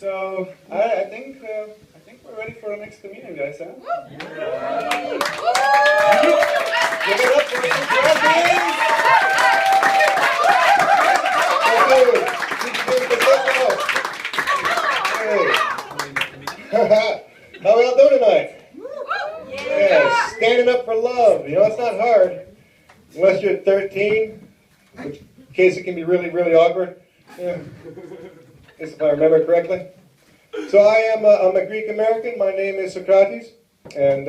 So I think we're ready for our next communion, guys. Huh? Give it up for Socrates. How we all doing tonight? Yeah, standing up for love. You know, it's not hard. Unless you're 13, which case it can be really, really awkward. Yeah. If I remember correctly. So I'm a Greek American. My name is Socrates, and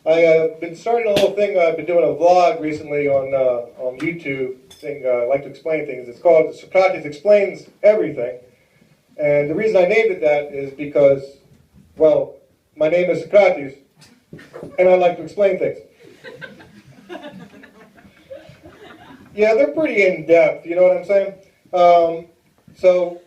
I've been starting a little thing. I've been doing a vlog recently on YouTube. Thing I like to explain things. It's called Socrates Explains Everything, and the reason I named it that is because, well, my name is Socrates, and I like to explain things. Yeah, they're pretty in depth. You know what I'm saying? So,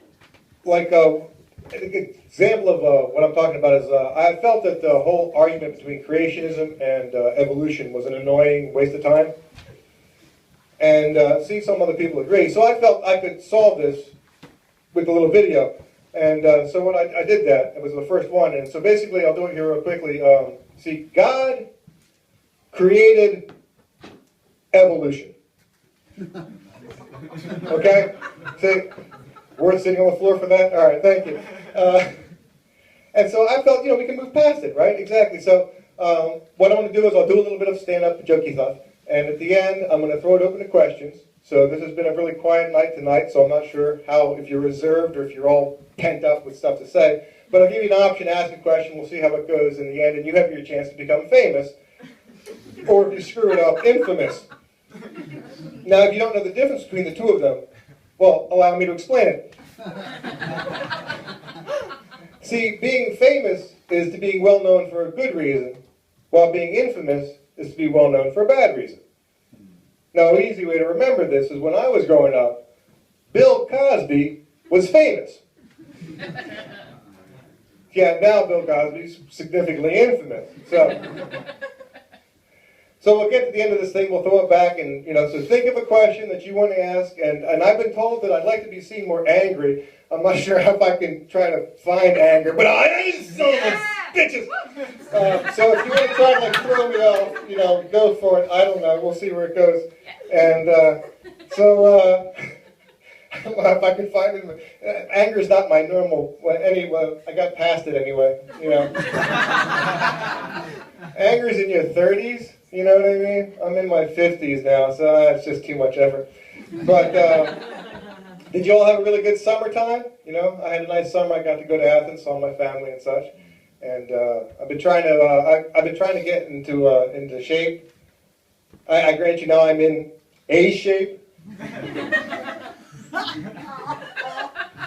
like, an example of what I'm talking about is I felt that the whole argument between creationism and evolution was an annoying waste of time. And see, some other people agree. So I felt I could solve this with a little video. And so when I did that, it was the first one. And so basically, I'll do it here real quickly. See, God created evolution. Okay? See? Worth sitting on the floor for that? All right, thank you. And so I felt, we can move past it, right? Exactly. So what I'm going to do is I'll do a little bit of stand-up jokey stuff. And at the end, I'm going to throw it open to questions. So this has been a really quiet night tonight, so I'm not sure if you're reserved or if you're all pent up with stuff to say. But I'll give you an option to ask a question. We'll see how it goes in the end. And you have your chance to become famous. Or if you screw it up, infamous. Now, if you don't know the difference between the two of them, well, allow me to explain it. See, being famous is to being well known for a good reason, while being infamous is to be well known for a bad reason. Now, an easy way to remember this is when I was growing up, Bill Cosby was famous. Yeah, now Bill Cosby's significantly infamous. So we'll get to the end of this thing, we'll throw it back, and, so think of a question that you want to ask, and I've been told that I'd like to be seen more angry. I'm not sure if I can try to find anger, but I son of bitches! So if you want to try to, throw me off, go for it. I don't know, we'll see where it goes. And if I can find it, anger is not my normal, I got past it anyway, Anger's in your 30s. You know what I mean? I'm in my 50s now, so that's just too much effort. But did you all have a really good summertime? I had a nice summer. I got to go to Athens, saw my family and such. And I've been trying to get into shape. I grant you now I'm in A shape.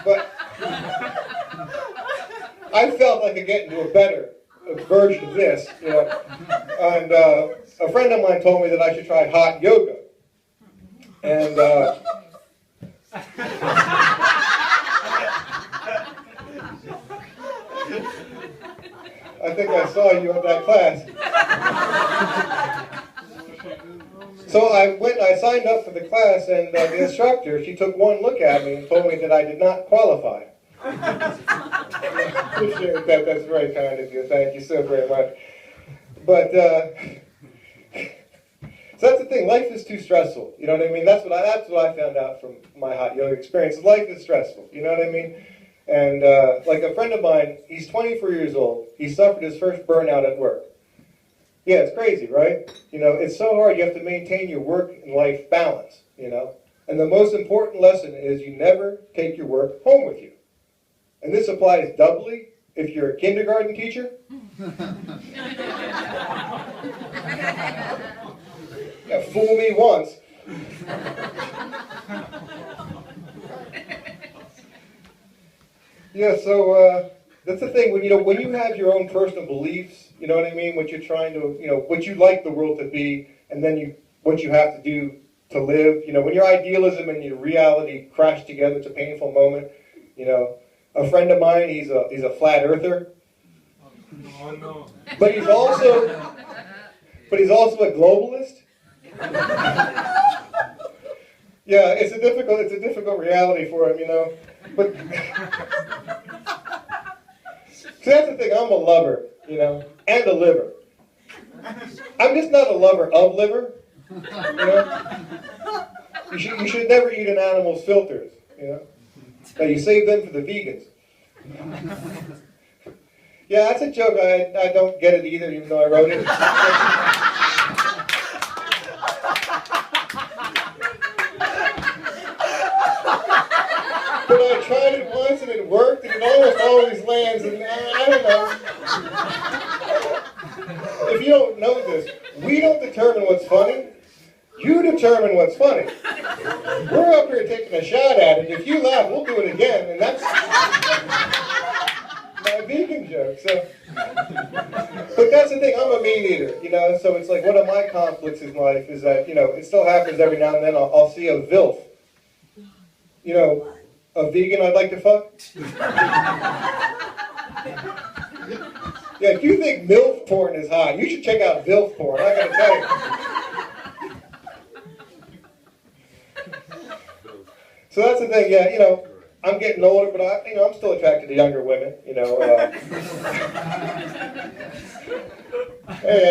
But I felt I could get into a better version of this, And a friend of mine told me that I should try hot yoga. And I think I saw you at that class. So I signed up for the class, and the instructor, she took one look at me and told me that I did not qualify. Appreciate that. That's very kind of you. Thank you so very much. But so that's the thing. Life is too stressful. You know what I mean? That's what I found out from my hot yoga experience. Life is stressful. You know what I mean? And like a friend of mine, he's 24 years old. He suffered his first burnout at work. Yeah, it's crazy, right? It's so hard. You have to maintain your work and life balance. And the most important lesson is you never take your work home with you. And this applies doubly if you're a kindergarten teacher. Yeah, fool me once. Yeah, so that's the thing. When you have your own personal beliefs, you know what I mean? What you're trying to, what you like the world to be, and then what you have to do to live. When your idealism and your reality crash together, it's a painful moment. A friend of mine, he's a flat earther. Oh, no. But he's also a globalist. Yeah, it's a difficult reality for him, But So that's the thing, I'm a lover, and a liver. I'm just not a lover of liver, You should never eat an animal's filters, Now you save them for the vegans. Yeah, that's a joke. I don't get it either, even though I wrote it. But I tried it once and it worked, and it almost always lands, and I don't know. If you don't know this, we don't determine what's funny. You determine what's funny. We're up here taking a shot at it. If you laugh, we'll do it again, and that's my vegan joke. So, but that's the thing. I'm a meat eater, So it's like one of my conflicts in life is that it still happens every now and then. I'll see a VILF, a vegan I'd like to fuck. Yeah, if you think MILF porn is hot, you should check out VILF porn. I gotta tell you. So that's the thing, yeah, I'm getting older, but I'm still attracted to younger women, Hey,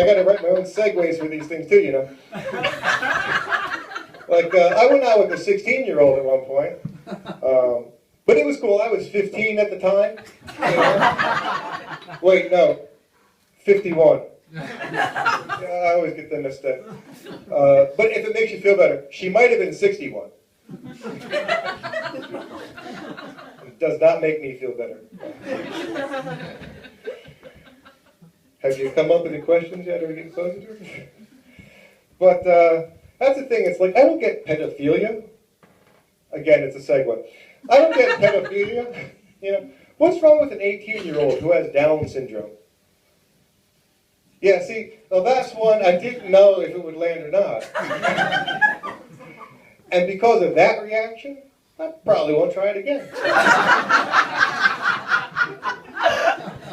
I gotta write my own segues for these things too, Like, I went out with a 16-year-old at one point, but it was cool. I was 15 at the time. Wait, no, 51. Yeah, I always get them mixed up. But if it makes you feel better, she might have been 61. It does not make me feel better. Have you come up with any questions yet? Are we getting closer to it? But that's the thing. It's like, I don't get pedophilia. Again, it's a segue. I don't get pedophilia. What's wrong with an 18-year-old who has Down syndrome? Yeah, see, well, that's one I didn't know if it would land or not. And because of that reaction, I probably won't try it again.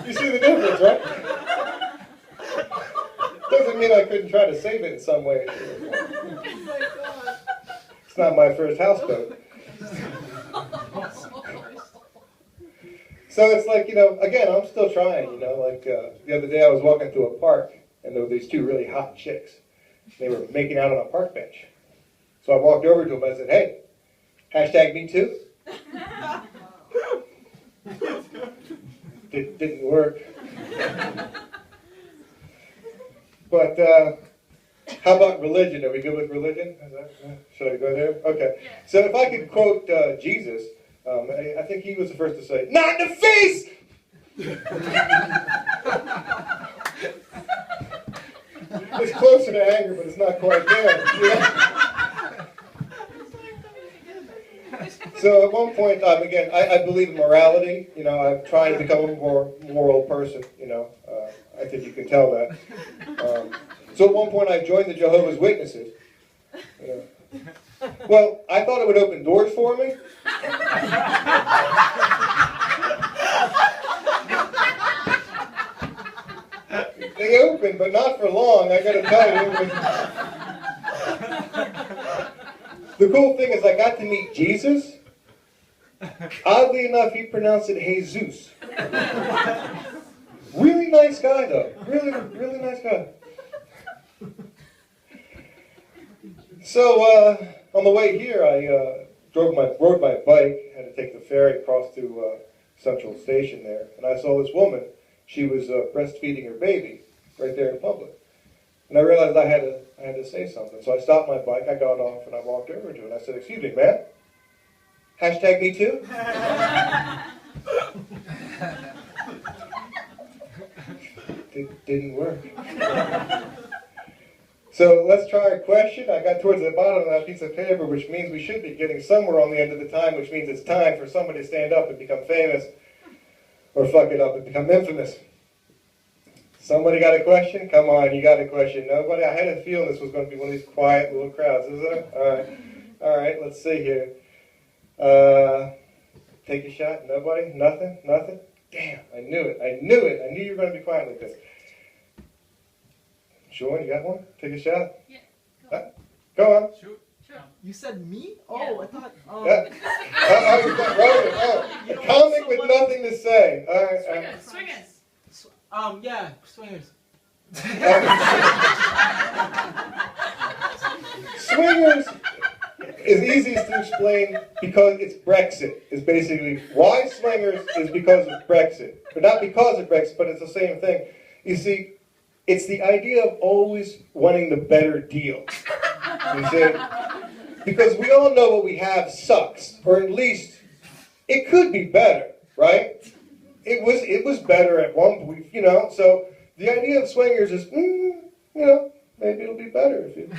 You see the difference, right? Doesn't mean I couldn't try to save it in some way. It's not my first houseboat. So it's like, again, I'm still trying, like the other day I was walking through a park and there were these two really hot chicks. They were making out on a park bench. So I walked over to them and I said, hey, hashtag me too. Didn't work. But how about religion? Are we good with religion? Should I go there? Okay. So if I could quote Jesus, I think he was the first to say, not in the face! It's closer to anger, but it's not quite there. So at one point, again, I believe in morality. I'm trying to become a more moral person. I think you can tell that. So at one point, I joined the Jehovah's Witnesses. Well, I thought it would open doors for me. They opened, but not for long, I gotta tell you. The cool thing is I got to meet Jesus. Oddly enough, he pronounced it Jesus. Really nice guy, though. Really, really nice guy. So, on the way here, I rode my bike, had to take the ferry across to Central Station there, and I saw this woman. She was breastfeeding her baby right there in public. And I realized I had to say something. So I stopped my bike, I got off, and I walked over to her, and I said, excuse me, ma'am? Hashtag me too? Didn't work. So let's try a question. I got towards the bottom of that piece of paper, which means we should be getting somewhere on the end of the time, which means it's time for somebody to stand up and become famous, or fuck it up and become infamous. Somebody got a question? Come on, you got a question. Nobody? I had a feeling this was going to be one of these quiet little crowds, isn't it? All right, let's see here. Take a shot. Nobody? Nothing? Nothing? Damn, I knew it. I knew you were going to be quiet like this. Sean, you got one? Take a shot? Yeah. Go on. Shoot. Sure. You said me? Oh, Yeah. I thought... Yeah. You got Rogan. Oh, a comic with nothing to say. All right. Swing it. Yeah, swingers. Swingers is easiest to explain because it's Brexit. It's basically why swingers is because of Brexit. But not because of Brexit, but it's the same thing. You see, it's the idea of always wanting the better deal. You see? Because we all know what we have sucks, or at least it could be better, right? It was better at one point, you know. So the idea of swingers is, you know, maybe it'll be better if you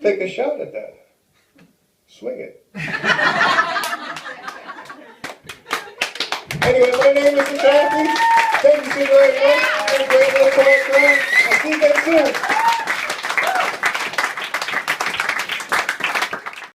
take a shot at that. Swing it. Anyway, my name is Socrates. Thank you so very much. Have a great little talk. I'll see you guys soon.